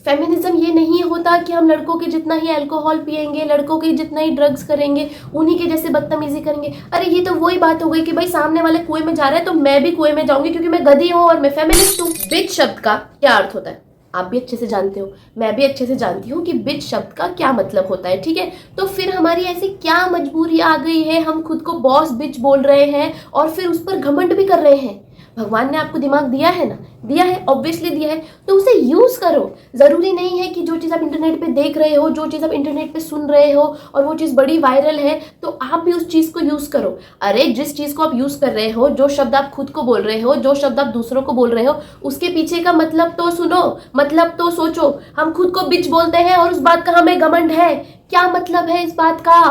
Feminism ये नहीं होता कि हम लड़कों के जितना ही अल्कोहल पिएंगे, लड़कों के जितना ही ड्रग्स करेंगे, उन्हीं के जैसे बदतमीजी करेंगे। अरे ये तो वही बात हो गई कि भाई सामने वाले कुएं में जा रहा है तो मैं भी कुएं में जाऊंगी क्योंकि मैं गधी हूं और मैं फेमिनिस्ट हूँ। बिच शब्द का क्या अर्थ होता है आप भी अच्छे से जानते हो, मैं भी अच्छे से जानती हूँ कि बिच शब्द का क्या मतलब होता है, ठीक है। तो फिर हमारी ऐसी क्या मजबूरी आ गई है, हम खुद को बॉस बिच बोल रहे हैं और फिर उस पर घमंड भी कर रहे हैं। भगवान ने आपको दिमाग दिया है ना, दिया है, ऑब्वियसली दिया है, तो उसे यूज करो। जरूरी नहीं है कि जो चीज आप इंटरनेट पे देख रहे हो, जो चीज आप इंटरनेट पे सुन रहे हो और वो चीज बड़ी वायरल है तो आप भी उस चीज को यूज करो। अरे जिस चीज को आप यूज कर रहे हो, जो शब्द आप खुद को बोल रहे हो, जो शब्द आप दूसरों को बोल रहे हो, उसके पीछे का मतलब तो सुनो, मतलब तो सोचो। हम खुद को बिच बोलते हैं और उस बात का हमें घमंड है। क्या मतलब है इस बात का?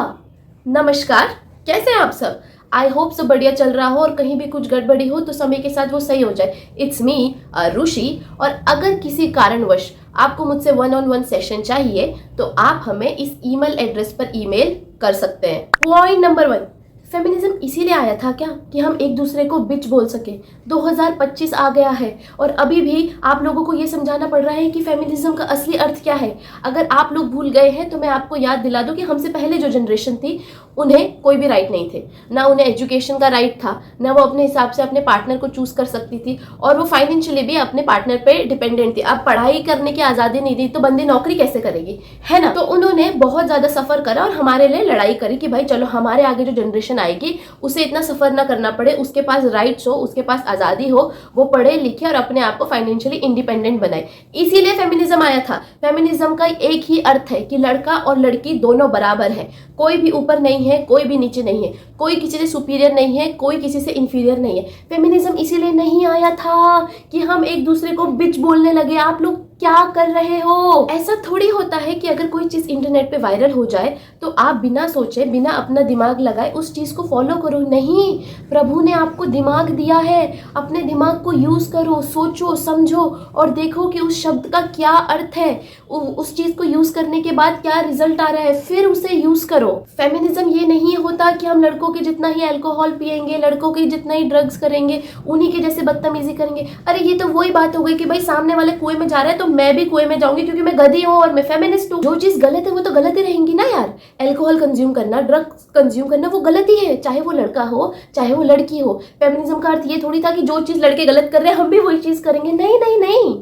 नमस्कार, कैसे हैं आप सब? आई होप सब बढ़िया चल रहा हो और कहीं भी कुछ गड़बड़ी हो तो समय के साथ वो सही हो जाए। इट्स मी रुषि, और अगर किसी कारणवश आपको मुझसे 1-on-1 सेशन चाहिए तो आप हमें इस ईमेल एड्रेस पर ईमेल कर सकते हैं। पॉइंट नंबर 1, फेमिनिज्म इसीलिए आया था क्या कि हम एक दूसरे को बिच बोल सके। 2025 आ गया है और अभी भी आप लोगों को ये समझाना पड़ रहा है कि फेमिनिज्म का असली अर्थ क्या है। अगर आप लोग भूल गए हैं तो मैं आपको याद दिला दूं कि हमसे पहले जो जनरेशन थी उन्हें कोई भी राइट नहीं थे, ना उन्हें एजुकेशन का राइट था, ना वो अपने हिसाब से अपने पार्टनर को चूज कर सकती थी, और वो फाइनेंशियली भी अपने पार्टनर पे डिपेंडेंट थी। अब पढ़ाई करने की आज़ादी नहीं दी तो बंदी नौकरी कैसे करेगी, है ना। तो उन्होंने बहुत ज़्यादा सफ़र करा और हमारे लिए लड़ाई करी कि भाई चलो हमारे आगे जो जनरेशन आएगी उसे इतना सफ़र ना करना पड़े, उसके पास राइट्स हो, उसके पास आज़ादी हो, वो पढ़े लिखे और अपने आप को फाइनेंशियली इंडिपेंडेंट बनाए। इसीलिए फेमिनिज्म आया था। फेमिनिज्म का एक ही अर्थ है कि लड़का और लड़की दोनों बराबर हैं, कोई भी ऊपर नहीं है, कोई भी नीचे नहीं है, कोई किसी से सुपीरियर नहीं है, कोई किसी से इंफीरियर नहीं है। फेमिनिज्म इसीलिए नहीं आया था कि हम एक दूसरे को बिच बोलने लगे। आप लोग क्या कर रहे हो? ऐसा थोड़ी होता है कि अगर कोई चीज इंटरनेट पे वायरल हो जाए तो आप बिना सोचे, बिना अपना दिमाग लगाए उस चीज को फॉलो करो। नहीं, प्रभु ने आपको दिमाग दिया है, अपने दिमाग को यूज करो, सोचो, समझो और देखो कि उस शब्द का क्या अर्थ है, उस चीज को यूज करने के बाद क्या रिजल्ट आ रहा है, फिर उसे यूज करो। फेमिनिज्म ये नहीं होता कि हम लड़कों के जितना ही अल्कोहल पिएंगे, लड़कों के जितना ही ड्रग्स करेंगे, उन्हीं के जैसे बदतमीजी करेंगे। अरे ये तो वही बात हो गई कि भाई सामने वाले कुएं में जा रहा है तो मैं भी कुएं में जाऊंगी क्योंकि मैं गधी हूं और मैं फेमिनिस्ट हूं। जो चीज गलत है वो तो गलत ही रहेंगी ना यार। अल्कोहल कंज्यूम करना, ड्रग्स कंज्यूम करना वो गलत ही है, चाहे वो लड़का हो चाहे वो लड़की हो। फेमिनिज्म का अर्थ ये थोड़ी था कि जो चीज लड़के गलत कर रहे हैं हम भी वही चीज करेंगे। नहीं नहीं नहीं,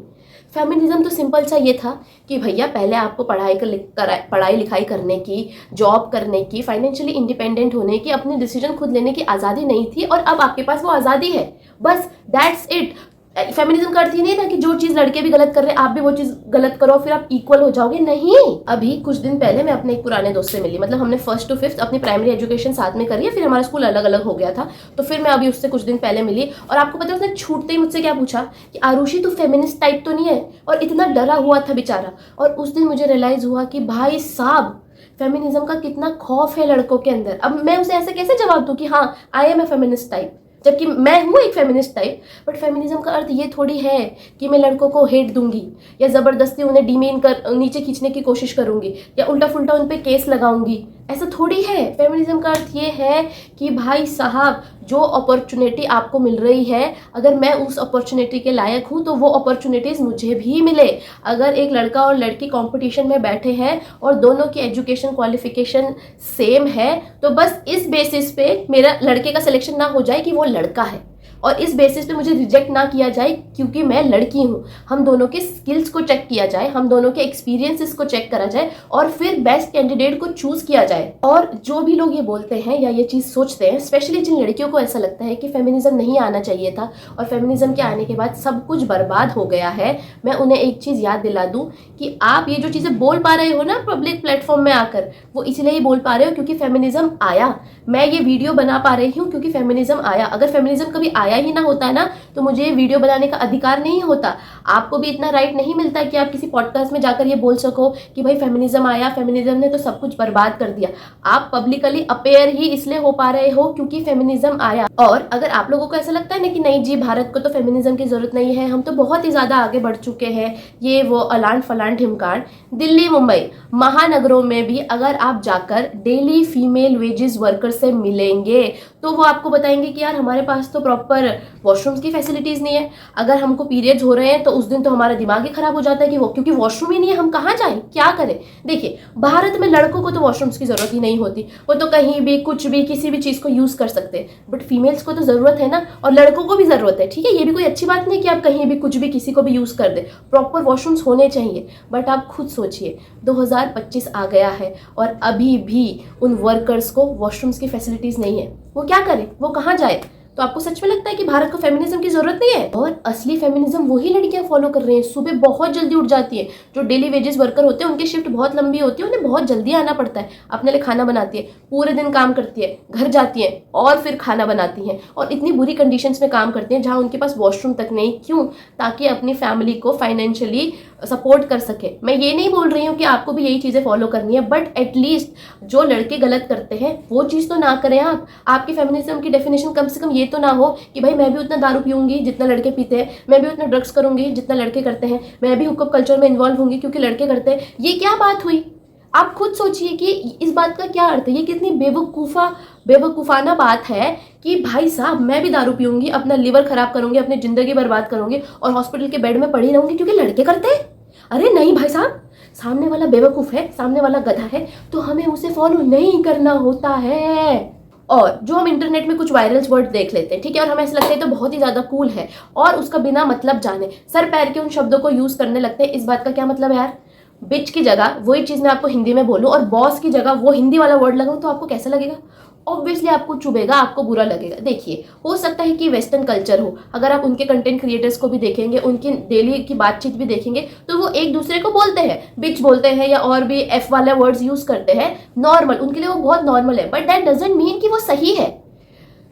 फेमिनिज्म तो सिंपल सा ये था कि भैया पहले आपको पढ़ाई लिखाई करने की, जॉब करने की, फाइनेंशियली इंडिपेंडेंट होने की, अपने डिसीजन खुद लेने की आज़ादी नहीं थी और अब आपके पास वो आज़ादी है। बस दैट्स इट। फेमिनिज्म का अर्थ ही नहीं था कि जो चीज लड़के भी गलत कर रहे हैं आप भी वो चीज गलत करो फिर आप इक्वल हो जाओगे। नहीं, अभी कुछ दिन पहले मैं अपने एक पुराने दोस्त से मिली, मतलब हमने 1st to 5th अपनी प्राइमरी एजुकेशन साथ में करी है, फिर हमारा स्कूल अलग अलग हो गया था। तो फिर मैं अभी उससे कुछ दिन पहले मिली और आपको पता है उसने छूटते ही मुझसे क्या पूछा कि आरुषि तू फेमिनिस्ट टाइप तो नहीं है, और इतना डरा हुआ था बेचारा। और उस दिन मुझे रियलाइज हुआ कि भाई साहब फेमिनिज्म का कितना खौफ है लड़कों के अंदर। अब मैं उसे ऐसे कैसे जवाब दूं कि हाँ I am a feminist type, जबकि मैं हूँ एक फेमिनिस्ट टाइप। बट फेमिनिज्म का अर्थ ये थोड़ी है कि मैं लड़कों को हेट दूंगी या ज़बरदस्ती उन्हें डिमेन कर नीचे खींचने की कोशिश करूंगी या उल्टा फुल्टा उन पे केस लगाऊंगी। ऐसा थोड़ी है। फेमिनिज्म का अर्थ ये है कि भाई साहब जो अपॉर्चुनिटी आपको मिल रही है, अगर मैं उस अपॉर्चुनिटी के लायक हूँ तो वो अपॉर्चुनिटीज़ मुझे भी मिले। अगर एक लड़का और लड़की कंपटीशन में बैठे हैं और दोनों की एजुकेशन क्वालिफिकेशन सेम है तो बस इस बेसिस पे मेरा लड़के का सिलेक्शन ना हो जाए कि वो लड़का है और इस बेसिस पे मुझे रिजेक्ट ना किया जाए क्योंकि मैं लड़की हूँ। हम दोनों के स्किल्स को चेक किया जाए, हम दोनों के एक्सपीरियंसेस को चेक करा जाए और फिर बेस्ट कैंडिडेट को चूज किया जाए। और जो भी लोग ये बोलते हैं या ये चीज़ सोचते हैं, स्पेशली जिन लड़कियों को ऐसा लगता है कि फेमिनिज्म नहीं आना चाहिए था और फेमिनिज्म के आने के बाद सब कुछ बर्बाद हो गया है, मैं उन्हें एक चीज़ याद दिला दूँ कि आप ये जो चीज़ें बोल पा रहे हो ना पब्लिक प्लेटफॉर्म में आकर, वो इसलिए ही बोल पा रहे हो क्योंकि फेमिनिज्म आया। मैं ये वीडियो बना पा रही हूँ क्योंकि फेमिनिज्म आया। अगर फेमिनिज्म कभी आया ही ना होता है ना तो मुझे ये वीडियो बनाने का अधिकार नहीं होता। आपको भी इतना राइट नहीं मिलता कि आप किसी पॉडकास्ट में जाकर ये बोल सको कि भाई फेमिनिज्म आया, फेमिनिज्म ने तो सब कुछ बर्बाद कर दिया। आप पब्लिकली अपेयर ही इसलिए हो पा रहे हो क्योंकि फेमिनिज्म आया। और अगर आप लोगों को ऐसा लगता है ना कि नहीं जी भारत को तो फेमिनिज्म की जरूरत नहीं है, हम तो बहुत ही ज्यादा आगे बढ़ चुके हैं, ये वो अलांट फलांट ढिमकांड, दिल्ली मुंबई महानगरों में भी अगर आप जाकर डेली फीमेल वेजेस वर्कर से मिलेंगे तो वो आपको बताएंगे कि यार हमारे पास तो प्रॉपर वॉशरूम्स की फैसिलिटीज़ नहीं है। अगर हमको पीरियड्स हो रहे हैं तो उस दिन तो हमारा दिमाग ही खराब हो जाता है कि वो, क्योंकि वॉशरूम ही नहीं है, हम कहाँ जाएं, क्या करें। देखिए भारत में लड़कों को तो वॉशरूम्स की ज़रूरत ही नहीं होती, वो तो कहीं भी कुछ भी किसी भी चीज़ को यूज़ कर सकते हैं, बट फीमेल्स को तो ज़रूरत है ना, और लड़कों को भी ज़रूरत है। ठीक है, ये भी कोई अच्छी बात नहीं कि आप कहीं भी कुछ भी किसी को भी यूज़ कर दें, प्रॉपर वॉशरूम्स होने चाहिए। बट आप खुद सोचिए 2025 आ गया है और अभी भी उन वर्कर्स को वॉशरूम्स की फैसिलिटीज़ नहीं है, वो क्या करें, वो कहाँ जाए। तो आपको सच में लगता है कि भारत को फेमिनिज्म की जरूरत नहीं है? और असली फेमिनिज्म वही लड़कियां फॉलो कर रही हैं। सुबह बहुत जल्दी उठ जाती है, जो डेली वेजेस वर्कर होते हैं उनकी शिफ्ट बहुत लंबी होती है, उन्हें बहुत जल्दी आना पड़ता है, अपने लिए खाना बनाती है, पूरे दिन काम करती है, घर जाती है और फिर खाना बनाती हैं, और इतनी बुरी कंडीशंस में काम करती हैं जहाँ उनके पास वॉशरूम तक नहीं। क्यों? ताकि अपनी फैमिली को फाइनेंशियली सपोर्ट कर सके। मैं ये नहीं बोल रही हूँ कि आपको भी यही चीज़ें फॉलो करनी है, बट एटलीस्ट जो लड़के गलत करते हैं वो चीज़ तो ना करें आप। आपकी फेमिनिज्म की डेफिनेशन कम से कम ये तो ना हो कि भाई मैं भी उतना दारू पीऊंगी जितना लड़के पीते हैं, मैं भी उतना ड्रग्स करूंगी जितना लड़के करते हैं, मैं भी हुकअप कल्चर में इन्वॉल्व होंगी क्योंकि लड़के करते हैं। ये क्या बात हुई? आप खुद सोचिए कि इस बात का क्या अर्थ है। ये कितनी बेवकूफ़ाना बात है कि भाई साहब मैं भी दारू पीऊंगी, अपना लिवर खराब करूंगी, अपनी जिंदगी बर्बाद करूंगी और हॉस्पिटल के बेड में पड़ी रहूंगी क्योंकि लड़के करते हैं। अरे नहीं भाई साहब, सामने वाला बेवकूफ़ है, सामने वाला गधा है, तो हमें उसे फॉलो नहीं करना होता है। और जो हम इंटरनेट में कुछ वायरल वर्ड देख लेते हैं, ठीक है, और हमें ऐसा लगता है तो बहुत ही ज़्यादा कूल है, और उसका बिना मतलब जाने सर पैर के उन शब्दों को यूज़ करने लगते हैं। इस बात का क्या मतलब है यार? बिच की जगह वही चीज़ मैं आपको हिंदी में बोलूँ और बॉस की जगह वो हिंदी वाला वर्ड लगाऊँ तो आपको कैसा लगेगा? ऑब्वियसली आपको चुभेगा, आपको बुरा लगेगा। देखिए हो सकता है कि वेस्टर्न कल्चर हो, अगर आप उनके कंटेंट क्रिएटर्स को भी देखेंगे, उनकी डेली की बातचीत भी देखेंगे, तो वो एक दूसरे को बोलते हैं, बिच बोलते हैं या और भी एफ वाले वर्ड्स यूज करते हैं, नॉर्मल, उनके लिए वो बहुत नॉर्मल है। बट दैट डजंट मीन कि वो सही है।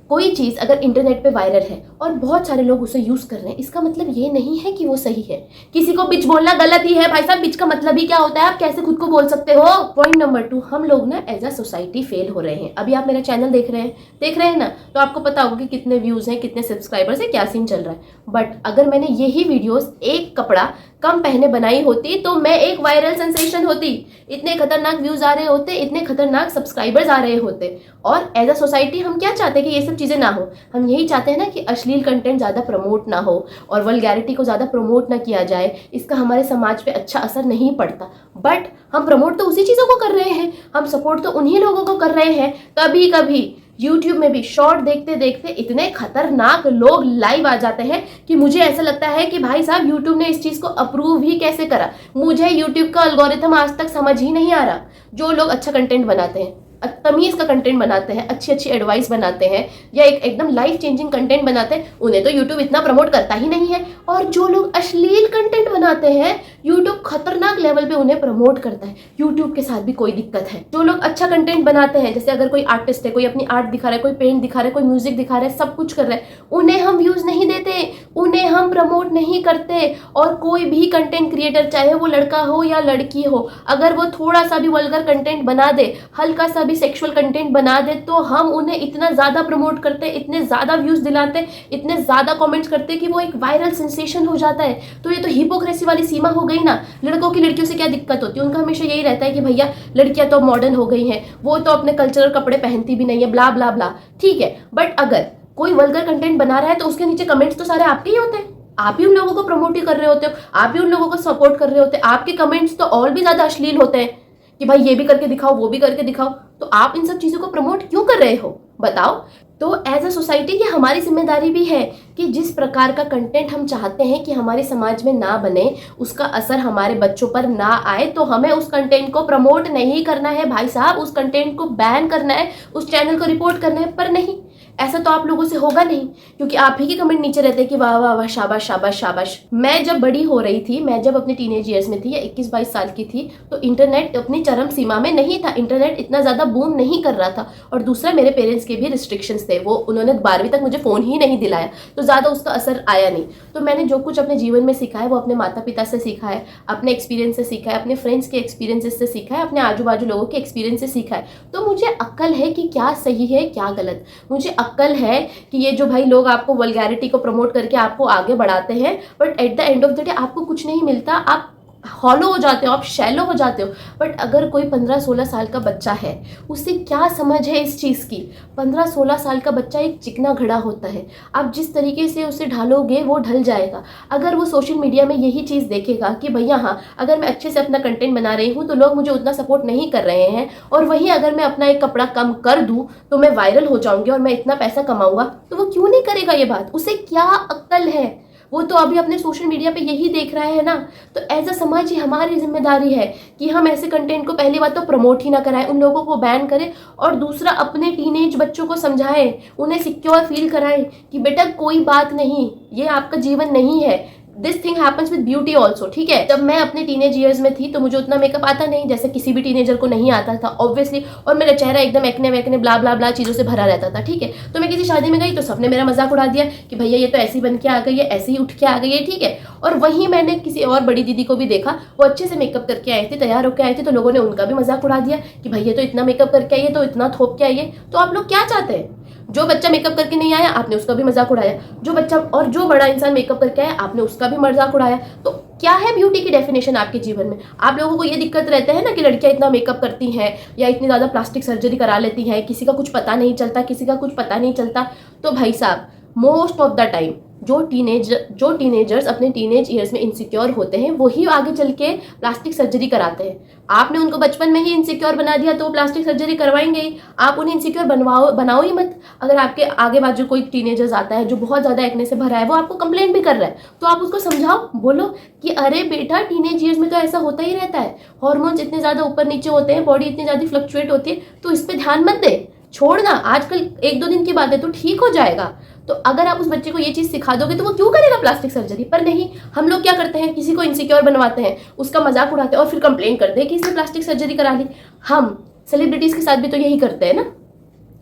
कोई चीज़ अगर इंटरनेट पे वायरल है और बहुत सारे लोग उसे यूज़ कर रहे हैं, इसका मतलब ये नहीं है कि वो सही है। किसी को बिच बोलना गलत ही है भाई साहब, बिच का मतलब ही क्या होता है, आप कैसे खुद को बोल सकते हो। पॉइंट नंबर 2, हम लोग ना एज अ सोसाइटी फेल हो रहे हैं। अभी आप मेरा चैनल देख रहे हैं ना, तो आपको पता होगा कि कितने व्यूज़ हैं, कितने सब्सक्राइबर्स हैं, क्या सीन चल रहा है। बट अगर मैंने यही वीडियोज़ एक कपड़ा कम पहने बनाई होती तो मैं एक वायरल सेंसेशन होती, इतने खतरनाक व्यूज आ रहे होते, इतने खतरनाक सब्सक्राइबर्स आ रहे होते। और एज अ सोसाइटी हम क्या चाहते हैं कि ये सब चीज़ें ना हो। हम यही चाहते हैं ना कि अश्लील कंटेंट ज़्यादा प्रमोट ना हो और वल्गैरिटी को ज़्यादा प्रमोट ना किया जाए, इसका हमारे समाज पे अच्छा असर नहीं पड़ता। बट हम प्रमोट तो उसी चीज़ों को कर रहे हैं, हम सपोर्ट तो उन्हीं लोगों को कर रहे हैं। कभी कभी YouTube में भी शॉर्ट देखते देखते इतने खतरनाक लोग लाइव आ जाते हैं कि मुझे ऐसा लगता है कि भाई साहब YouTube ने इस चीज़ को अप्रूव ही कैसे करा। मुझे YouTube का एल्गोरिथम आज तक समझ ही नहीं आ रहा। जो लोग अच्छा कंटेंट बनाते हैं, तमीज़ का कंटेंट बनाते हैं, अच्छी अच्छी एडवाइस बनाते हैं या एकदम लाइफ चेंजिंग कंटेंट बनाते हैं, उन्हें तो यूट्यूब इतना प्रमोट करता ही नहीं है। और जो लोग अश्लील कंटेंट बनाते हैं, यूट्यूब खतरनाक लेवल पे उन्हें प्रमोट करता है। यूट्यूब के साथ भी कोई दिक्कत है। जो लोग अच्छा कंटेंट बनाते हैं, जैसे अगर कोई आर्टिस्ट है, कोई अपनी आर्ट दिखा रहा है, कोई पेंट दिखा रहा है, कोई म्यूजिक दिखा रहा है, सब कुछ कर रहा है, उन्हें हम व्यूज नहीं देते, उन्हें हम प्रमोट नहीं करते। और कोई भी कंटेंट क्रिएटर, चाहे वो लड़का हो या लड़की हो, अगर वो थोड़ा सा भी वल्गर कंटेंट बना दे, हल्का सा भी सेक्सुअल कंटेंट बना दे, तो हम उन्हें इतना ज्यादा प्रमोट करते, इतने ज्यादा व्यूज दिलाते, इतने ज्यादा कमेंट्स करते कि वो एक वायरल सेंसेशन हो जाता है। तो ये तो हिपोक्रेसी वाली सीमा हो गई ना। लड़कों की लड़कियों से क्या दिक्कत होती है? उनका हमेशा यही रहता है कि भैया लड़कियां तो मॉडर्न हो गई हैं, वो तो अपने कल्चरल कपड़े पहनती भी नहीं है, ब्ला ब्ला ब्ला। ठीक है, बट अगर कोई वल्गर कंटेंट बना रहा है तो उसके नीचे कमेंट्स तो सारे आपके ही होते हैं, आप ही उन लोगों को प्रमोट ही कर रहे होते हो, आप ही उन लोगों को सपोर्ट कर रहे होते हैं। आपके कमेंट्स तो और भी ज्यादा अश्लील होते हैं कि भाई ये भी करके दिखाओ, वो भी करके दिखाओ। तो आप इन सब चीजों को प्रमोट क्यों कर रहे हो, बताओ। तो एज अ सोसाइटी ये हमारी जिम्मेदारी भी है कि जिस प्रकार का कंटेंट हम चाहते हैं कि हमारे समाज में ना बने, उसका असर हमारे बच्चों पर ना आए, तो हमें उस कंटेंट को प्रमोट नहीं करना है भाई साहब। उस कंटेंट को बैन करना है, उस चैनल को रिपोर्ट करना है। पर नहीं, ऐसा तो आप लोगों से होगा नहीं, क्योंकि आप ही के कमेंट नीचे रहते हैं कि वाह वाह वाह, शाबाश शाबाश शाबाश। मैं जब बड़ी हो रही थी, मैं जब अपने टीनेज ईयर्स में थी या 21-22 साल की थी, तो इंटरनेट अपनी चरम सीमा में नहीं था, इंटरनेट इतना ज़्यादा बूम नहीं कर रहा था। और दूसरा, मेरे पेरेंट्स के भी रिस्ट्रिक्शंस थे, वो उन्होंने 12वीं तक मुझे फ़ोन ही नहीं दिलाया, तो ज़्यादा उसका असर आया नहीं। तो मैंने जो कुछ अपने जीवन में सीखा है वो अपने माता पिता से सीखा है, अपने एक्सपीरियंस से सीखा है, अपने फ्रेंड्स के एक्सपीरियंसेस से सीखा है, अपने आजू बाजू लोगों के एक्सपीरियंस से सीखा है। तो मुझे अक्ल है कि क्या सही है क्या गलत। मुझे अक्ल है कि ये जो भाई लोग आपको वल्गैरिटी को प्रमोट करके आपको आगे बढ़ाते हैं, but at the end of the day आपको कुछ नहीं मिलता। आप हॉलो हो जाते हो, आप शैलो हो जाते हो। बट अगर कोई 15-16 साल का बच्चा है, उसे क्या समझ है इस चीज़ की? 15-16 साल का बच्चा एक चिकना घड़ा होता है, आप जिस तरीके से उसे ढालोगे वो ढल जाएगा। अगर वो सोशल मीडिया में यही चीज़ देखेगा कि भैया हाँ, अगर मैं अच्छे से अपना कंटेंट बना रही हूँ तो लोग मुझे उतना सपोर्ट नहीं कर रहे हैं, और वहीं अगर मैं अपना एक कपड़ा कम कर दूँ तो मैं वायरल हो जाऊँगी और मैं इतना पैसा कमाऊँगा, तो वो क्यों नहीं करेगा ये बात? उसे क्या अक्ल है? वो तो अभी अपने सोशल मीडिया पे यही देख रहा है ना। तो एज अ समाज ये हमारी जिम्मेदारी है कि हम ऐसे कंटेंट को पहली बात तो प्रमोट ही ना कराएं, उन लोगों को बैन करें, और दूसरा अपने टीनेज बच्चों को समझाएं, उन्हें सिक्योर फील कराएं कि बेटा कोई बात नहीं, ये आपका जीवन नहीं है। This thing happens with beauty also, ठीक है। जब मैं अपने टीनेज ईयर्स में थी तो मुझे उतना मेकअप आता नहीं, जैसे किसी भी टीनेजर को नहीं आता था ऑब्वियसली, और मेरा चेहरा एकदम एक्ने वैकने ब्ला ब्ला ब्ला चीज़ों से भरा रहता था, ठीक है। तो मैं किसी शादी में गई तो सबने मेरा मजाक उड़ा दिया कि भैया ये तो ऐसी बन के आ गई है, ऐसे ही उठ के आ गई है, ठीक है। और वहीं मैंने किसी और बड़ी दीदी को भी देखा, वो अच्छे से मेकअप करके आए थे, तैयार होकर आए थे, तो लोगों ने उनका भी मजाक उड़ा दिया कि भैया तो इतना मेकअप करके आई है, तो इतना थोप के आई है। तो आप लोग क्या चाहते हैं? जो बच्चा मेकअप करके नहीं आया आपने उसका भी मजाक उड़ाया, जो बच्चा और जो बड़ा इंसान मेकअप करके आया आपने उसका भी मजाक उड़ाया। तो क्या है ब्यूटी की डेफिनेशन आपके जीवन में? आप लोगों को ये दिक्कत रहता है ना कि लड़कियां इतना मेकअप करती हैं या इतनी ज़्यादा प्लास्टिक सर्जरी करा लेती हैं, किसी का कुछ पता नहीं चलता, किसी का कुछ पता नहीं चलता। तो भाई साहब, मोस्ट ऑफ द टाइम जो टीनेजर्स अपने टीनेज ईयर्स में इनसिक्योर होते हैं वही आगे चल के प्लास्टिक सर्जरी कराते हैं। आपने उनको बचपन में ही इनसिक्योर बना दिया तो वो प्लास्टिक सर्जरी करवाएंगे ही। आप उन्हें इनसिक्योर बनाओ ही मत। अगर आपके आगे बाजू कोई टीनेजर्स आता है जो बहुत ज़्यादा एक्ने से भरा है, वो आपको कंप्लेंट भी कर रहा है, तो आप उसको समझाओ, बोलो कि अरे बेटा टीनेज ईयर्स में तो ऐसा होता ही रहता है, हॉर्मोन्स इतने ज़्यादा ऊपर नीचे होते हैं, बॉडी इतनी ज़्यादा फ्लक्चुएट होती है, तो इस पर ध्यान मत दे, छोड़ना, आजकल 1-2 दिन की बात है तो ठीक हो जाएगा। तो अगर आप उस बच्चे को ये चीज़ सिखा दोगे तो वो क्यों करेगा प्लास्टिक सर्जरी? पर नहीं, हम लोग क्या करते हैं, किसी को इनसिक्योर बनवाते हैं, उसका मजाक उड़ाते हैं और फिर कंप्लेन करते हैं कि इसने प्लास्टिक सर्जरी करा ली। हम सेलिब्रिटीज़ के साथ भी तो यही करते हैं ना।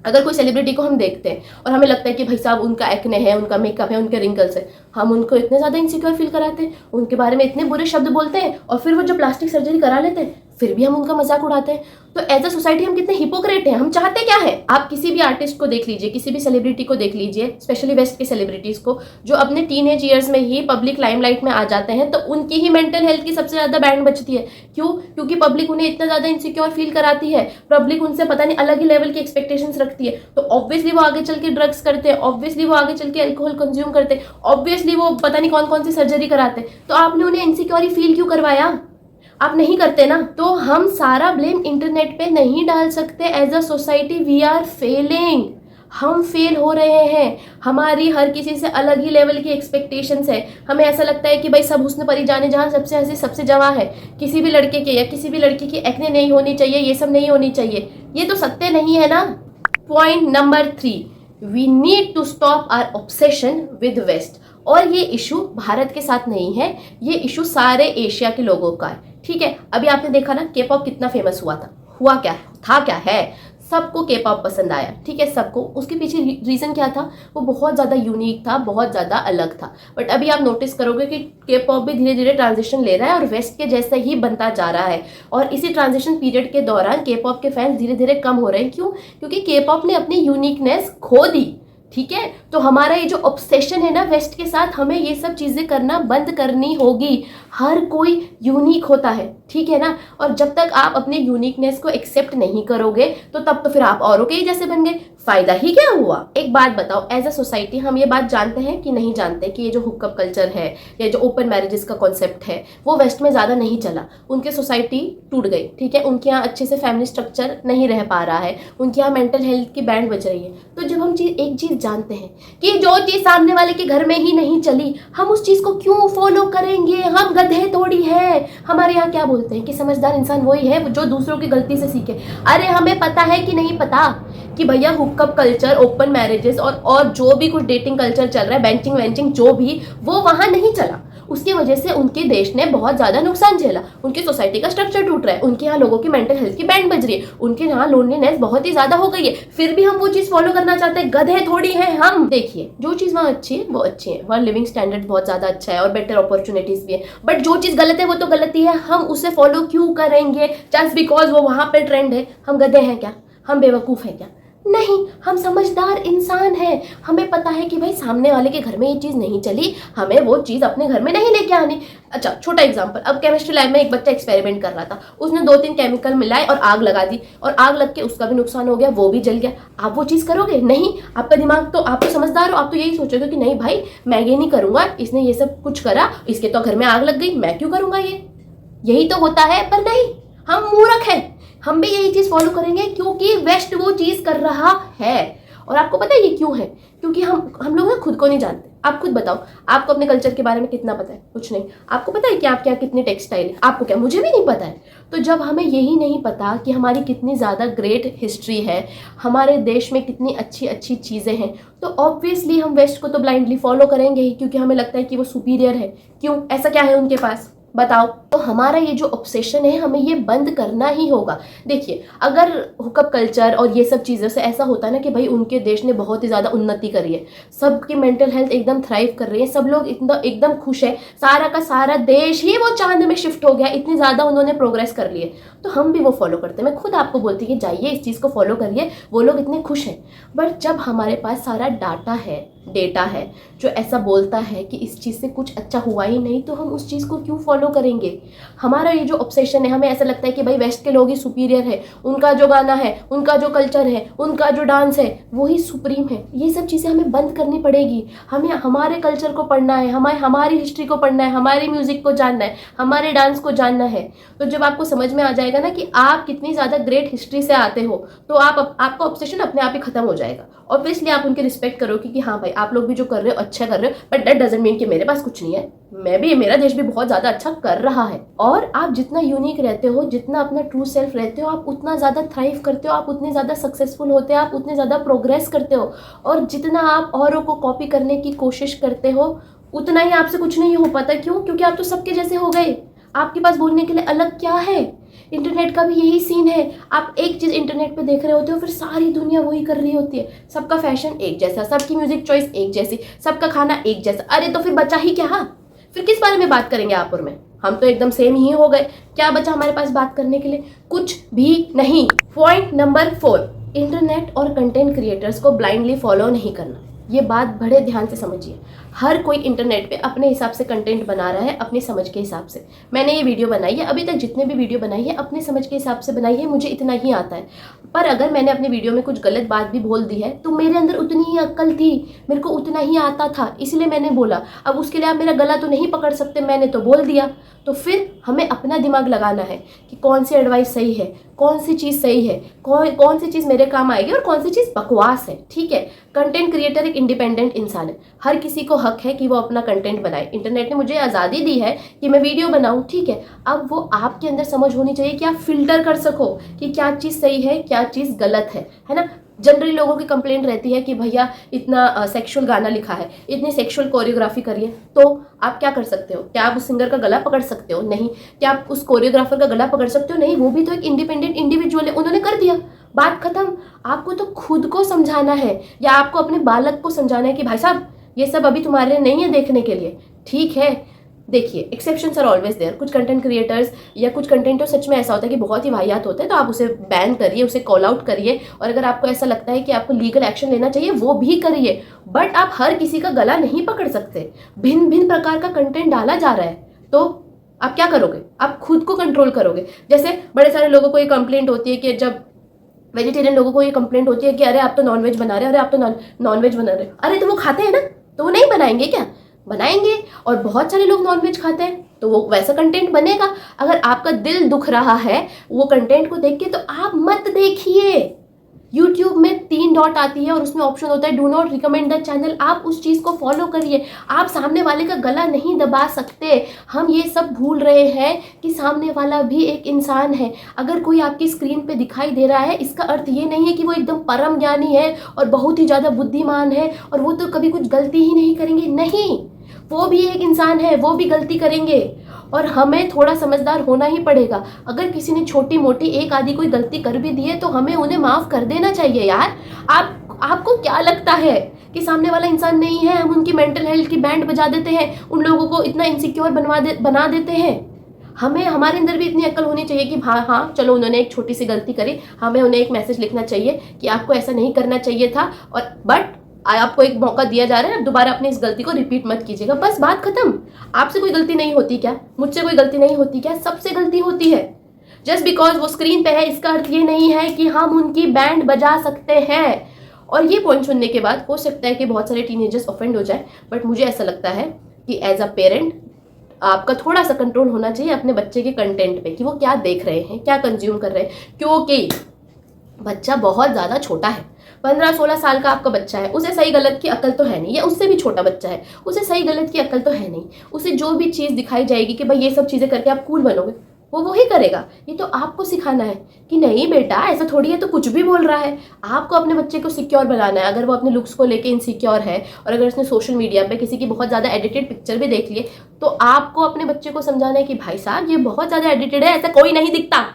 अगर कोई सेलिब्रिटी को हम देखते हैं और हमें लगता है कि भाई साहब उनका एक्ने है, उनका मेकअप है, उनके रिंकल्स है, हम उनको इतने ज़्यादा इनसिक्योर फील कराते हैं, उनके बारे में इतने बुरे शब्द बोलते हैं, और फिर वो जो प्लास्टिक सर्जरी करा लेते हैं फिर भी हम उनका मजाक उड़ाते हैं। तो एज अ सोसाइटी हम कितने हिपोक्रेट हैं। हम चाहते क्या है? आप किसी भी आर्टिस्ट को देख लीजिए, किसी भी सेलिब्रिटी को देख लीजिए, स्पेशली वेस्ट के सेलिब्रिटीज़ को जो अपने टीनेज ईयर्स में ही पब्लिक लाइमलाइट में आ जाते हैं, तो उनकी ही मेंटल हेल्थ की सबसे ज़्यादा बैंड बचती है। क्यों? क्योंकि पब्लिक उन्हें इतना ज़्यादा इनसिक्योर फील कराती है, पब्लिक उनसे पता नहीं अलग ही लेवल की एक्सपेक्टेशंस रखती है। तो ऑब्वियसली वो आगे चल के ड्रग्स करते हैं, ऑब्वियसली वो आगे चल के अल्कोहल कंज्यूम करते हैं, ऑब्वियसली वो पता नहीं कौन कौन सी सर्जरी कराते हैं। तो आपने उन्हें इनसिक्योर फील क्यों करवाया? आप नहीं करते ना। तो हम सारा ब्लेम इंटरनेट पे नहीं डाल सकते। As a society we are failing, हम फेल हो रहे हैं। हमारी हर किसी से अलग ही लेवल की एक्सपेक्टेशंस है। हमें ऐसा लगता है कि भाई सब हुस्न परी जाने जहाँ सबसे हंसी सबसे जवां है, किसी भी लड़के के या किसी भी लड़की की एक्ने नहीं होनी चाहिए, ये सब नहीं होनी चाहिए। ये तो सत्य नहीं है ना। Point number 3, we need to stop our obsession with west. और ये इशू भारत के साथ नहीं है, ये इशू सारे एशिया के लोगों का है, ठीक है। अभी आपने देखा ना के पॉप कितना फेमस हुआ था, हुआ क्या था, क्या है, सबको के पॉप पसंद आया, ठीक है, सबको। उसके पीछे रीज़न क्या था? वो बहुत ज़्यादा यूनिक था, बहुत ज़्यादा अलग था। बट अभी आप नोटिस करोगे कि के पॉप भी धीरे धीरे ट्रांजिशन ले रहा है और वेस्ट के जैसा ही बनता जा रहा है। और इसी ट्रांजिशन पीरियड के दौरान के पॉप के फैंस धीरे धीरे कम हो रहे हैं। क्यों? क्योंकि के पॉप ने अपनी यूनिकनेस खो दी, ठीक है। तो हमारा ये जो ऑब्सेशन है ना वेस्ट के साथ, हमें ये सब चीज़ें करना बंद करनी होगी। हर कोई यूनिक होता है, ठीक है ना। और जब तक आप अपने यूनिकनेस को एक्सेप्ट नहीं करोगे तो तब तो फिर आप औरों के ही जैसे बन गए, फायदा ही क्या हुआ? एक बात बताओ, एज अ सोसाइटी हम ये बात जानते हैं कि नहीं जानते कि ये जो हुकअप कल्चर है या जो ओपन मैरिजेस का कॉन्सेप्ट है वो वेस्ट में ज़्यादा नहीं चला। उनके सोसाइटी टूट गई, ठीक है, उनके यहाँ अच्छे से फैमिली स्ट्रक्चर नहीं रह पा रहा है, उनके यहाँ मेंटल हेल्थ की बैंड बच रही है। तो जब हम एक चीज़ जानते हैं कि जो चीज़ सामने वाले के घर में ही नहीं चली, हम उस चीज़ को क्यों फॉलो करेंगे? हम गधे थोड़ी है। हमारे यहाँ क्या बोलते हैं कि समझदार इंसान वही है जो दूसरों की गलती से सीखे। अरे हमें पता है कि नहीं पता कि भैया हुकअप कल्चर, ओपन मैरिजेस और जो भी कुछ डेटिंग कल्चर चल रहा है, बेंचिंग वेंचिंग जो भी, वो वहाँ नहीं चला। उसकी वजह से उनके देश ने बहुत ज़्यादा नुकसान झेला, उनकी सोसाइटी का स्ट्रक्चर टूट रहा है, उनके यहाँ लोगों की मेंटल हेल्थ की बैंड बज रही है, उनके यहाँ लोनलीनेस बहुत ही ज़्यादा हो गई है। फिर भी हम वो चीज़ फॉलो करना चाहते हैं, गधे थोड़ी है हम। देखिए, जो चीज़ वहाँ अच्छी है वो अच्छी है, वहाँ लिविंग स्टैंडर्ड बहुत ज़्यादा अच्छा है और बेटर अपॉर्चुनिटीज़ भी है। बट जो चीज़ गलत है वो तो गलत ही है, हम उसे फॉलो क्यों करेंगे जस्ट बिकॉज वो वहाँ पर ट्रेंड है? हम गधे हैं क्या? हम बेवकूफ़ हैं क्या? नहीं, हम समझदार इंसान हैं, हमें पता है कि भाई सामने वाले के घर में ये चीज़ नहीं चली, हमें वो चीज़ अपने घर में नहीं लेके आनी। अच्छा, छोटा एग्जांपल, अब केमिस्ट्री लैब में एक बच्चा एक्सपेरिमेंट कर रहा था, उसने 2-3 केमिकल मिलाए और आग लगा दी, और आग लग के उसका भी नुकसान हो गया, वो भी जल गया। आप वो चीज़ करोगे? नहीं। आपका दिमाग तो, आप तो समझदार हो, आप तो यही सोचोगे कि नहीं भाई मैं ये नहीं करूँगा, इसने ये सब कुछ करा, इसके तो घर में आग लग गई, मैं क्यों करूँगा ये। यही तो होता है, पर नहीं, हम मूर्ख हैं, हम भी यही चीज फॉलो करेंगे क्योंकि वेस्ट वो चीज कर रहा है। और आपको पता है ये क्यों है? क्योंकि हम लोग ना खुद को नहीं जानते। आप खुद बताओ, आपको अपने कल्चर के बारे में कितना पता है? कुछ नहीं। आपको पता है कि आप क्या कितनी टेक्सटाइल है? आपको क्या? मुझे भी नहीं पता है। तो जब हमें यही नहीं पता कि हमारी कितनी ज़्यादा ग्रेट हिस्ट्री है, हमारे देश में कितनी अच्छी अच्छी चीज़ें हैं, तो ऑब्वियसली हम वेस्ट को तो ब्लाइंडली फॉलो करेंगे ही, क्योंकि हमें लगता है कि वो सुपीरियर है। क्यों? ऐसा क्या है उनके पास? बताओ। तो हमारा ये जो ऑब्सेशन है, हमें ये बंद करना ही होगा। देखिए, अगर हुकअप कल्चर और ये सब चीज़ों से ऐसा होता है ना कि भाई उनके देश ने बहुत ही ज़्यादा उन्नति करी है, सबकी मेंटल हेल्थ एकदम थ्राइव कर रही है, सब लोग एकदम खुश है, सारा का सारा देश ही वो चांद में शिफ्ट हो गया, इतनी ज़्यादा उन्होंने प्रोग्रेस कर ली है, तो हम भी वो फॉलो करते हैं। मैं खुद आपको बोलती कि जाइए इस चीज़ को फॉलो करिए, वो लोग इतने खुश हैं। बट जब हमारे पास सारा डेटा है जो ऐसा बोलता है कि इस चीज़ से कुछ अच्छा हुआ ही नहीं, तो हम उस चीज़ को क्यों फॉलो करेंगे? हमारा ये जो ऑब्सेशन है, हमें ऐसा लगता है कि भाई वेस्ट के लोग ही सुपीरियर है, उनका जो गाना है, उनका जो कल्चर है, उनका जो डांस है, वही सुप्रीम है। ये सब चीज़ें हमें बंद करनी पड़ेगी। हमें हमारे कल्चर को पढ़ना है, हमारी हिस्ट्री को पढ़ना है, हमारी म्यूज़िक को जानना है, हमारे डांस को जानना है। तो जब आपको समझ में आ जाएगा ना कि आप कितनी ज़्यादा ग्रेट हिस्ट्री से आते हो, तो आपका ऑब्सेशन अपने आप ही खत्म हो जाएगा। ऑब्वियसली आप उनकी रिस्पेक्ट करोगे कि हाँ भाई आप लोग भी जो कर रहे हो अच्छा कर रहे हो, बट दैट डजंट मीन कि मेरे पास कुछ नहीं है, मेरा देश भी बहुत ज़्यादा अच्छा कर रहा है। और आप जितना यूनिक रहते हो, जितना अपना ट्रू सेल्फ रहते हो, आप उतना ज़्यादा थ्राइव करते हो, आप उतने ज़्यादा सक्सेसफुल होते हो, आप उतने ज़्यादा प्रोग्रेस करते हो। और जितना आप औरों को कॉपी करने की कोशिश करते हो, उतना ही आपसे कुछ नहीं हो पाता। क्यों? क्योंकि आप तो सबके जैसे हो गए। आपके पास बोलने के लिए अलग क्या है? इंटरनेट का भी यही सीन है। आप एक चीज़ इंटरनेट पे देख रहे होते हो, फिर सारी दुनिया वही कर रही होती है। सबका फैशन एक जैसा, सबकी म्यूजिक चॉइस एक जैसी, सबका खाना एक जैसा। अरे तो फिर बचा ही क्या? फिर किस बारे में बात करेंगे आप और मैं? हम तो एकदम सेम ही हो गए। क्या बचा हमारे पास बात करने के लिए? कुछ भी नहीं। पॉइंट नंबर 4, इंटरनेट और कंटेंट क्रिएटर्स को ब्लाइंडली फॉलो नहीं करना। ये बात बड़े ध्यान से समझिए। हर कोई इंटरनेट पे अपने हिसाब से कंटेंट बना रहा है, अपनी समझ के हिसाब से। मैंने ये वीडियो बनाई है, अभी तक जितने भी वीडियो बनाई है अपने समझ के हिसाब से बनाई है, मुझे इतना ही आता है। पर अगर मैंने अपनी वीडियो में कुछ गलत बात भी बोल दी है, तो मेरे अंदर उतनी ही अक्ल थी, मेरे को उतना ही आता था, इसलिए मैंने बोला। अब उसके लिए आप मेरा गला तो नहीं पकड़ सकते, मैंने तो बोल दिया। तो फिर हमें अपना दिमाग लगाना है कि कौन सी एडवाइस सही है, कौन सी चीज़ सही है, कौन सी चीज़ मेरे काम आएगी और कौन सी चीज़ बकवास है। ठीक है, कंटेंट क्रिएटर एक इंडिपेंडेंट इंसान है, हर किसी को हक है कि वो अपना कंटेंट बनाए। इंटरनेट ने मुझे आज़ादी दी है कि मैं वीडियो बनाऊं, ठीक है। अब वो आपके अंदर समझ होनी चाहिए कि आप फिल्टर कर सको कि क्या चीज़ सही है, क्या चीज़ गलत है ना। जनरली लोगों की कंप्लेंट रहती है कि भैया इतना सेक्सुअल गाना लिखा है, इतनी सेक्सुअल कोरियोग्राफी करिए, तो आप क्या कर सकते हो? क्या आप उस सिंगर का गला पकड़ सकते हो? नहीं। क्या आप उस कोरियोग्राफर का गला पकड़ सकते हो? नहीं। वो भी तो एक इंडिपेंडेंट इंडिविजुअल है, उन्होंने कर दिया, बात खत्म। आपको तो खुद को समझाना है, या आपको अपने बालक को समझाना है कि भाई साहब ये सब अभी तुम्हारे लिए नहीं है देखने के लिए, ठीक है। देखिए, एक्सेप्शंस आर ऑलवेज देयर। कुछ कंटेंट क्रिएटर्स या कुछ कंटेंट तो सच में ऐसा होता है कि बहुत ही वाहियात होता है, तो आप उसे बैन करिए, उसे कॉल आउट करिए, और अगर आपको ऐसा लगता है कि आपको लीगल एक्शन लेना चाहिए वो भी करिए। बट आप हर किसी का गला नहीं पकड़ सकते। भिन्न भिन्न प्रकार का कंटेंट डाला जा रहा है, तो आप क्या करोगे? आप खुद को कंट्रोल करोगे। जैसे बड़े सारे लोगों को ये कंप्लेंट होती है कि जब वेजिटेरियन लोगों को ये कंप्लेंट होती है कि अरे आप तो नॉनवेज बना रहे हो, अरे आप तो नॉनवेज बना रहे हो। अरे तो वो खाते हैं ना, तो वो नहीं बनाएंगे क्या? बनाएंगे। और बहुत सारे लोग नॉनवेज खाते हैं, तो वो वैसा कंटेंट बनेगा। अगर आपका दिल दुख रहा है वो कंटेंट को देख के, तो आप मत देखिए। YouTube में 3 डॉट आती है और उसमें ऑप्शन होता है do not recommend the channel, आप उस चीज़ को फॉलो करिए। आप सामने वाले का गला नहीं दबा सकते। हम ये सब भूल रहे हैं कि सामने वाला भी एक इंसान है। अगर कोई आपकी स्क्रीन पे दिखाई दे रहा है, इसका अर्थ ये नहीं है कि वो एकदम परम ज्ञानी है और बहुत ही ज़्यादा बुद्धिमान है और वो तो कभी कुछ गलती ही नहीं करेंगे। नहीं, वो भी एक इंसान है, वो भी गलती करेंगे, और हमें थोड़ा समझदार होना ही पड़ेगा। अगर किसी ने छोटी मोटी एक आधी कोई गलती कर भी दी है, तो हमें उन्हें माफ़ कर देना चाहिए यार। आपको क्या लगता है कि सामने वाला इंसान नहीं है, हम उनकी मेंटल हेल्थ की बैंड बजा देते हैं, उन लोगों को इतना इनसिक्योर बना देते हैं? हमें हमारे अंदर भी इतनी अक्ल होनी चाहिए कि हाँ हाँ चलो उन्होंने एक छोटी सी गलती करी, हमें उन्हें एक मैसेज लिखना चाहिए कि आपको ऐसा नहीं करना चाहिए था, और बट आपको एक मौका दिया जा रहा है, अब दोबारा अपनी इस गलती को रिपीट मत कीजिएगा। बस बात खत्म। आपसे कोई गलती नहीं होती क्या? मुझसे कोई गलती नहीं होती क्या? सबसे गलती होती है। जस्ट बिकॉज वो स्क्रीन पे है इसका अर्थ ये नहीं है कि हम उनकी बैंड बजा सकते हैं। और ये पॉइंट सुनने के बाद हो सकता है कि बहुत सारे टीनेजर्स ऑफेंड हो जाए, बट मुझे ऐसा लगता है कि एज अ पेरेंट आपका थोड़ा सा कंट्रोल होना चाहिए अपने बच्चे के कंटेंट पे, कि वो क्या देख रहे हैं, क्या कंज्यूम कर रहे हैं। क्योंकि बच्चा बहुत ज़्यादा छोटा है, 15-16 साल का आपका बच्चा है, उसे सही गलत की अकल तो है नहीं, या उससे भी छोटा बच्चा है, उसे सही गलत की अकल तो है नहीं। उसे जो भी चीज़ दिखाई जाएगी कि भाई ये सब चीज़ें करके आप कूल बनोगे, वो वही करेगा। ये तो आपको सिखाना है कि नहीं बेटा ऐसा थोड़ी है, तो कुछ भी बोल रहा है। आपको अपने बच्चे को सिक्योर बनाना है। अगर वो अपने लुक्स को लेके इनसिक्योर है, और अगर उसने सोशल मीडिया पे किसी की बहुत ज़्यादा एडिटेड पिक्चर भी देख लिए, तो आपको अपने बच्चे को समझाना है कि भाई साहब ये बहुत ज़्यादा एडिटेड है, ऐसा कोई नहीं दिखता।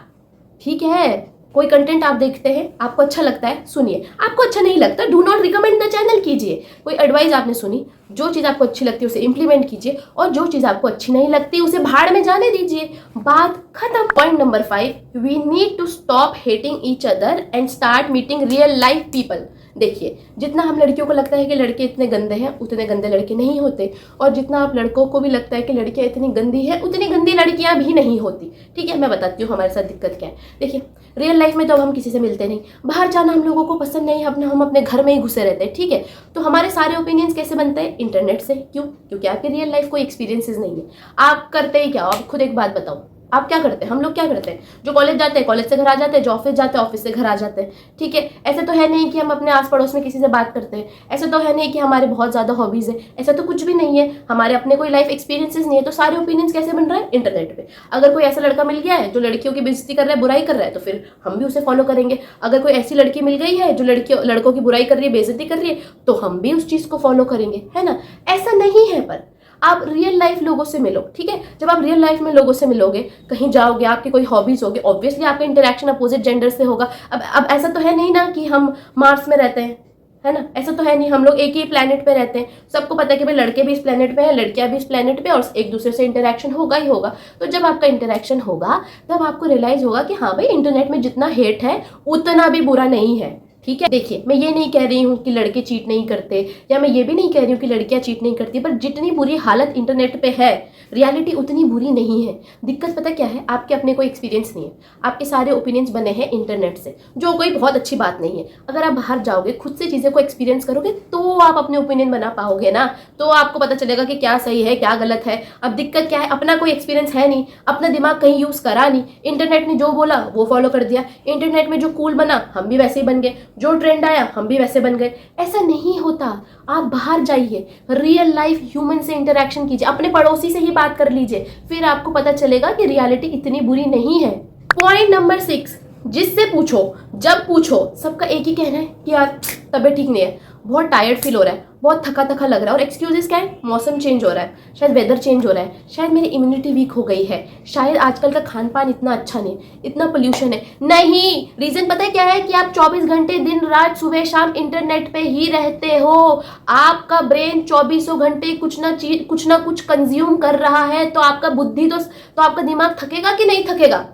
ठीक है, कोई कंटेंट आप देखते हैं, आपको अच्छा लगता है, सुनिए। आपको अच्छा नहीं लगता, do not recommend the channel कीजिए। कोई एडवाइस आपने सुनी, जो चीज़ आपको अच्छी लगती है उसे इंप्लीमेंट कीजिए, और जो चीज़ आपको अच्छी नहीं लगती उसे भाड़ में जाने दीजिए। बात खत्म। Point number 5, we need to stop hating each other and start meeting real life people. देखिए, जितना हम लड़कियों को लगता है कि लड़के इतने गंदे हैं, उतने गंदे लड़के नहीं होते, और जितना आप लड़कों को भी लगता है कि लड़कियां इतनी गंदी है, उतनी गंदी लड़कियां भी नहीं होती। ठीक है, मैं बताती हूँ हमारे साथ दिक्कत क्या है। देखिए, रियल लाइफ में तो हम किसी से मिलते नहीं, बाहर जाना हम लोगों को पसंद नहीं, हम अपने घर में ही घुसे रहते हैं। ठीक है, तो हमारे सारे ओपिनियंस कैसे बनते हैं? इंटरनेट से। क्यों? क्योंकि आपके रियल लाइफ कोई एक्सपीरियंसेस नहीं है। आप करते ही क्या? आप खुद एक बात बताओ, आप क्या करते हैं? हम लोग क्या करते हैं? जो कॉलेज जाते हैं कॉलेज से घर आ जाते हैं, जो ऑफिस जाते हैं ऑफिस से घर आ जाते हैं। ठीक है, ऐसे तो है नहीं कि हम अपने आस पड़ोस में किसी से बात करते हैं, ऐसा तो है नहीं कि हमारे बहुत ज़्यादा हॉबीज़ है, ऐसा तो कुछ भी नहीं है। हमारे अपने कोई लाइफ एक्सपीरियंसेस नहीं है, तो सारे ओपिनियंस कैसे बन रहे हैं? इंटरनेट पे। अगर कोई ऐसा लड़का मिल गया है जो लड़कियों की बेइज्जती कर रहा है, बुराई कर रहा है, तो फिर हम भी उसे फॉलो करेंगे। अगर कोई ऐसी लड़की मिल गई है जो लड़कों की बुराई कर रही है, बेइज्जती कर रही है, तो हम भी उस चीज़ को फॉलो करेंगे, है ना? ऐसा नहीं है। पर आप रियल लाइफ लोगों से मिलो। ठीक है, जब आप रियल लाइफ में लोगों से मिलोगे, कहीं जाओगे, आपकी कोई हॉबीज होगी, ऑब्वियसली आपका इंटरेक्शन अपोजिट जेंडर से होगा। अब ऐसा तो है नहीं ना कि हम मार्स में रहते हैं, है ना? ऐसा तो है नहीं, हम लोग एक ही प्लेनेट पे रहते हैं। सबको पता है कि भाई लड़के भी इस प्लेनेट पे हैं, लड़कियां भी इस प्लेनेट पे, और एक दूसरे से इंटरेक्शन होगा ही होगा। तो जब आपका इंटरेक्शन होगा, तब आपको रियलाइज होगा कि हाँ भाई, इंटरनेट में जितना हेट है उतना भी बुरा नहीं है। ठीक है, देखिए, मैं ये नहीं कह रही हूँ कि लड़के चीट नहीं करते, या मैं ये भी नहीं कह रही हूँ कि लड़कियां चीट नहीं करती, पर जितनी बुरी हालत इंटरनेट पे है, रियलिटी उतनी बुरी नहीं है। दिक्कत पता क्या है? आपके अपने कोई एक्सपीरियंस नहीं है, आपके सारे ओपिनियंस बने हैं इंटरनेट से, जो कोई बहुत अच्छी बात नहीं है। अगर आप बाहर जाओगे, खुद से चीज़ें को एक्सपीरियंस करोगे, तो आप अपने ओपिनियन बना पाओगे ना, तो आपको पता चलेगा कि क्या सही है क्या गलत है। अब दिक्कत क्या है? अपना कोई एक्सपीरियंस है नहीं, अपना दिमाग कहीं यूज़ करा नहीं, इंटरनेट ने जो बोला वो फॉलो कर दिया, इंटरनेट में जो कूल बना हम भी वैसे ही बन गए, जो ट्रेंड आया हम भी वैसे बन गए। ऐसा नहीं होता। आप बाहर जाइए, रियल लाइफ ह्यूमन से इंटरेक्शन कीजिए, अपने पड़ोसी से ही बात कर लीजिए, फिर आपको पता चलेगा कि रियलिटी इतनी बुरी नहीं है। पॉइंट नंबर 6, जिससे पूछो जब पूछो सबका एक ही कहना है कि यार तबीयत ठीक नहीं है, बहुत टायर्ड फील हो रहा है, बहुत थका थका लग रहा है। और एक्सक्यूजेस क्या है? मौसम चेंज हो रहा है, शायद वेदर चेंज हो रहा है, शायद मेरी इम्यूनिटी वीक हो गई है, शायद आजकल का खान पान इतना अच्छा नहीं, इतना पोल्यूशन है। नहीं, रीजन पता है क्या है? कि आप 24 घंटे दिन रात सुबह शाम इंटरनेट पे ही रहते हो। आपका ब्रेन 24 घंटे कुछ ना कुछ कंज्यूम कर रहा है, तो आपका बुद्धि तो आपका दिमाग थकेगा कि नहीं थकेगा?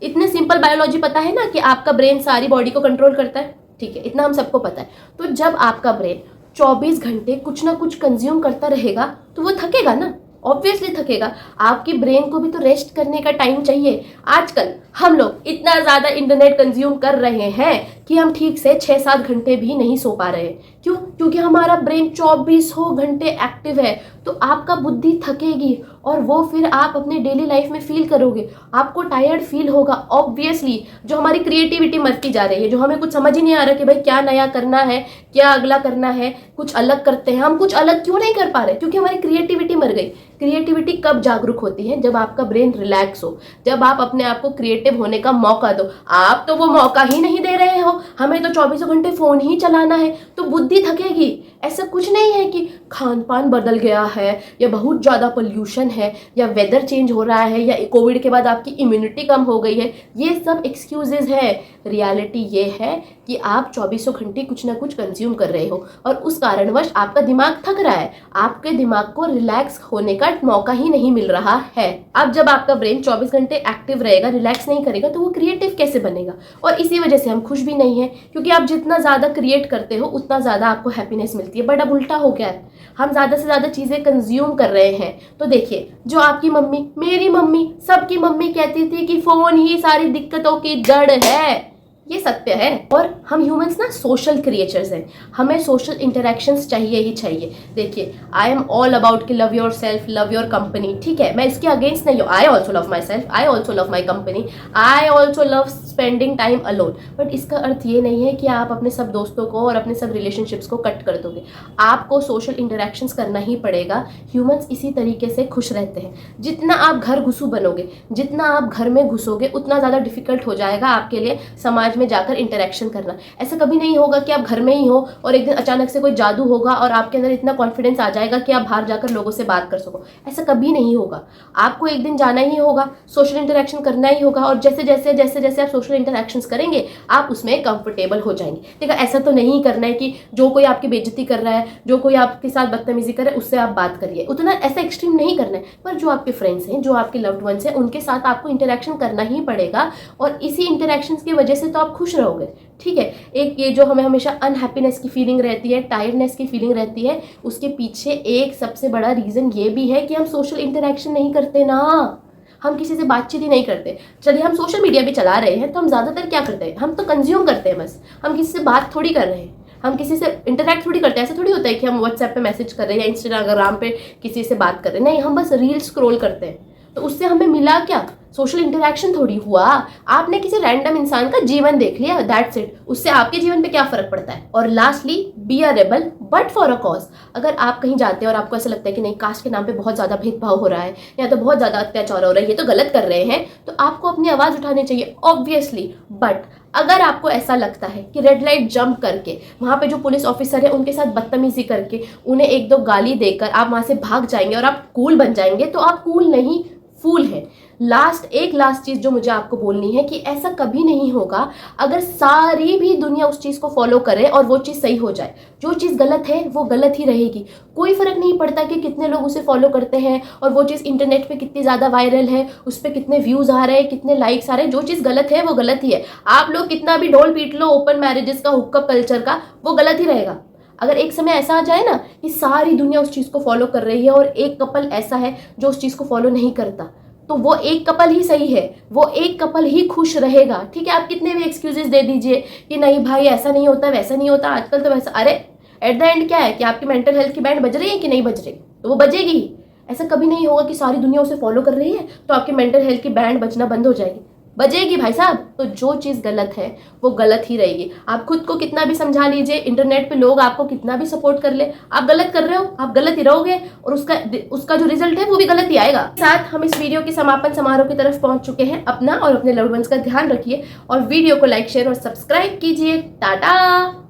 इतने सिंपल बायोलॉजी पता है ना कि आपका ब्रेन सारी बॉडी को कंट्रोल करता है। ठीक है, इतना हम सबको पता है। तो जब आपका ब्रेन 24 घंटे कुछ ना कुछ कंज्यूम करता रहेगा, तो वो थकेगा ना, ऑब्वियसली थकेगा। आपकी ब्रेन को भी तो रेस्ट करने का टाइम चाहिए। आजकल हम लोग इतना ज़्यादा इंटरनेट कंज्यूम कर रहे हैं कि हम ठीक से 6-7 घंटे भी नहीं सो पा रहे। क्यों? क्योंकि हमारा ब्रेन 24 घंटे एक्टिव है। तो आपका बुद्धि थकेगी, और वो फिर आप अपने डेली लाइफ में फील करोगे, आपको टायर्ड फील होगा। ऑब्वियसली जो हमारी क्रिएटिविटी मरती जा रही है, जो हमें कुछ समझ ही नहीं आ रहा कि भाई क्या नया करना है, क्या अगला करना है, कुछ अलग करते हैं। हम कुछ अलग क्यों नहीं कर पा रहे? क्योंकि हमारी क्रिएटिविटी मर गई। क्रिएटिविटी कब जागरूक होती है? जब आपका ब्रेन रिलैक्स हो, जब आप अपने आप को क्रिएटिव होने का मौका दो। आप तो वो मौका ही नहीं दे रहे हो, हमें तो 24 घंटे फोन ही चलाना है, तो बुद्धि थकेगी। ऐसा कुछ नहीं है कि खान पान बदल गया है, या बहुत ज़्यादा पोल्यूशन है, या वेदर चेंज हो रहा है, या कोविड के बाद आपकी इम्यूनिटी कम हो गई है। ये सब एक्सक्यूजेज है। रियलिटी ये है कि आप 24 घंटे कुछ ना कुछ कंज्यूम कर रहे हो, और उस कारणवश आपका दिमाग थक रहा है। आपके दिमाग को रिलैक्स होने का बट मौका ही नहीं मिल रहा है। अब जब आपका ब्रेन 24 घंटे एक्टिव रहेगा, रिलैक्स नहीं करेगा, तो वो क्रिएटिव कैसे बनेगा? और इसी वजह से हम खुश भी नहीं है, क्योंकि आप जितना ज़्यादा क्रिएट करते हो उतना ज़्यादा आपको हैप्पीनेस मिलती है। बट अब उल्टा हो गया है, हम ज़्यादा से ज़्यादा चीज़ें कंज्यूम कर रहे हैं। तो देखिए, जो आपकी मम्मी, मेरी मम्मी, सबकी मम्मी कहती थी कि फ़ोन ही सारी दिक्कतों की जड़ है, ये सत्य है। और हम ह्यूमंस ना सोशल क्रिएचर्स हैं, हमें सोशल इंटरेक्शंस चाहिए ही चाहिए। देखिए, आई एम ऑल अबाउट कि love your self, love your company, ठीक है, मैं इसके अगेंस्ट नहीं हूँ। I also love my self, I also love my company, I also love spending time alone. But इसका अर्थ ये नहीं है कि आप अपने सब दोस्तों को और अपने सब रिलेशनशिप्स को कट कर दोगे। आपको सोशल इंटरेक्शंस करना ही पड़ेगा। ह्यूमंस इसी तरीके से खुश रहते हैं। जितना आप घर घुसू बनोगे, जितना आप घर में घुसोगे, उतना ज़्यादा डिफिकल्ट हो जाएगा आपके लिए समाज में जाकर इंटरेक्शन करना। ऐसा कभी नहीं होगा कि आप घर में ही हो और एक दिन अचानक से कोई जादू होगा और आपके अंदर इतना कॉन्फिडेंस आ जाएगा कि आप बाहर जाकर लोगों से बात कर सको। ऐसा कभी नहीं होगा। आपको एक दिन जाना ही होगा, सोशल इंटरेक्शन करना ही होगा, और जैसे जैसे जैसे जैसे आप सोशल इंटरेक्शंस करेंगे, आप उसमें कंफर्टेबल हो जाएंगे। देखा, ऐसा तो नहीं करना है कि जो कोई आपकी बेइज्जती कर रहा है, जो कोई आपके साथ बदतमीजी कर रहा है, उससे आप बात करिए। उतना ऐसा एक्सट्रीम नहीं करना है। पर जो आपके फ्रेंड्स हैं, जो आपके लव्ड वंस हैं, उनके साथ आपको इंटरेक्शन करना ही पड़ेगा। और इसी इंटरेक्शंस की वजह से तो आप खुश रहोगे, ठीक है। एक ये जो हमें हमेशा अनहैप्पीनेस की फीलिंग रहती है, टायर्डनेस की फीलिंग रहती है, उसके पीछे एक सबसे बड़ा रीज़न ये भी है कि हम सोशल इंटरेक्शन नहीं करते ना, हम किसी से बातचीत ही नहीं करते। चलिए, हम सोशल मीडिया भी चला रहे हैं तो हम ज़्यादातर क्या करते हैं? हम तो कंज्यूम करते हैं बस, हम किसी से बात थोड़ी कर रहे हैं, हम किसी से इंटरेक्ट थोड़ी करते हैं। ऐसा थोड़ी होता है कि हम व्हाट्सएप पे मैसेज कर रहे हैं या इंस्टाग्राम पे किसी से बात कर रहे हैं, नहीं, हम बस रील स्क्रॉल करते हैं। तो उससे हमें मिला क्या? सोशल इंटरेक्शन थोड़ी हुआ। आपने किसी रैंडम इंसान का जीवन देख लिया, दैट्स इट। उससे आपके जीवन पे क्या फर्क पड़ता है? और lastly, be a rebel but for a cause. अगर आप कहीं जाते हैं और आपको ऐसा लगता है कि नहीं, कास्ट के नाम पे बहुत ज़्यादा भेदभाव हो रहा है या तो बहुत ज़्यादा अत्याचार हो रहा है, ये तो गलत कर रहे हैं, तो आपको अपनी आवाज़ उठानी चाहिए, ऑब्वियसली। बट अगर आपको ऐसा लगता है कि रेड लाइट जंप करके वहाँ पे जो पुलिस ऑफिसर है उनके साथ बदतमीजी करके उन्हें एक दो गाली देकर आप वहाँ से भाग जाएंगे और आप कूल बन जाएंगे, तो आप कूल नहीं, फूल है। एक लास्ट चीज जो मुझे आपको बोलनी है कि ऐसा कभी नहीं होगा अगर सारी भी दुनिया उस चीज को फॉलो करे और वो चीज सही हो जाए। जो चीज गलत है वो गलत ही रहेगी। कोई फर्क नहीं पड़ता कि कितने लोग उसे फॉलो करते हैं और वो चीज इंटरनेट पे कितनी ज्यादा वायरल है, उस पर कितने व्यूज आ रहे हैं, कितने लाइक्स आ रहे हैं। जो चीज गलत है वो गलत ही है। आप लोग कितना भी ढोल पीट लो ओपन मैरिजेस का, हुक्कप कल्चर का, वो गलत ही रहेगा। अगर एक समय ऐसा आ जाए ना कि सारी दुनिया उस चीज को फॉलो कर रही है और एक कपल ऐसा है जो उस चीज को फॉलो नहीं करता, तो वो एक कपल ही सही है, वो एक कपल ही खुश रहेगा, ठीक है। आप कितने भी एक्सक्यूजेस दे दीजिए कि नहीं भाई ऐसा नहीं होता, वैसा नहीं होता, आजकल तो वैसा, अरे एट द एंड क्या है कि आपकी मेंटल हेल्थ की बैंड बज रही है कि नहीं बज रही? तो वो बजेगी ही। ऐसा कभी नहीं होगा कि सारी दुनिया उसे फॉलो कर रही है तो आपकी मेंटल हेल्थ की बैंड बजना बंद हो जाएगी, बजेगी भाई साहब। तो जो चीज़ गलत है वो गलत ही रहेगी। आप खुद को कितना भी समझा लीजिए, इंटरनेट पे लोग आपको कितना भी सपोर्ट कर ले, आप गलत कर रहे हो, आप गलत ही रहोगे और उसका जो रिजल्ट है वो भी गलत ही आएगा। साथ हम इस वीडियो के समापन समारोह की तरफ पहुंच चुके हैं। अपना और अपने लव्ड वंस का ध्यान रखिए और वीडियो को लाइक, शेयर और सब्सक्राइब कीजिए। टाटा।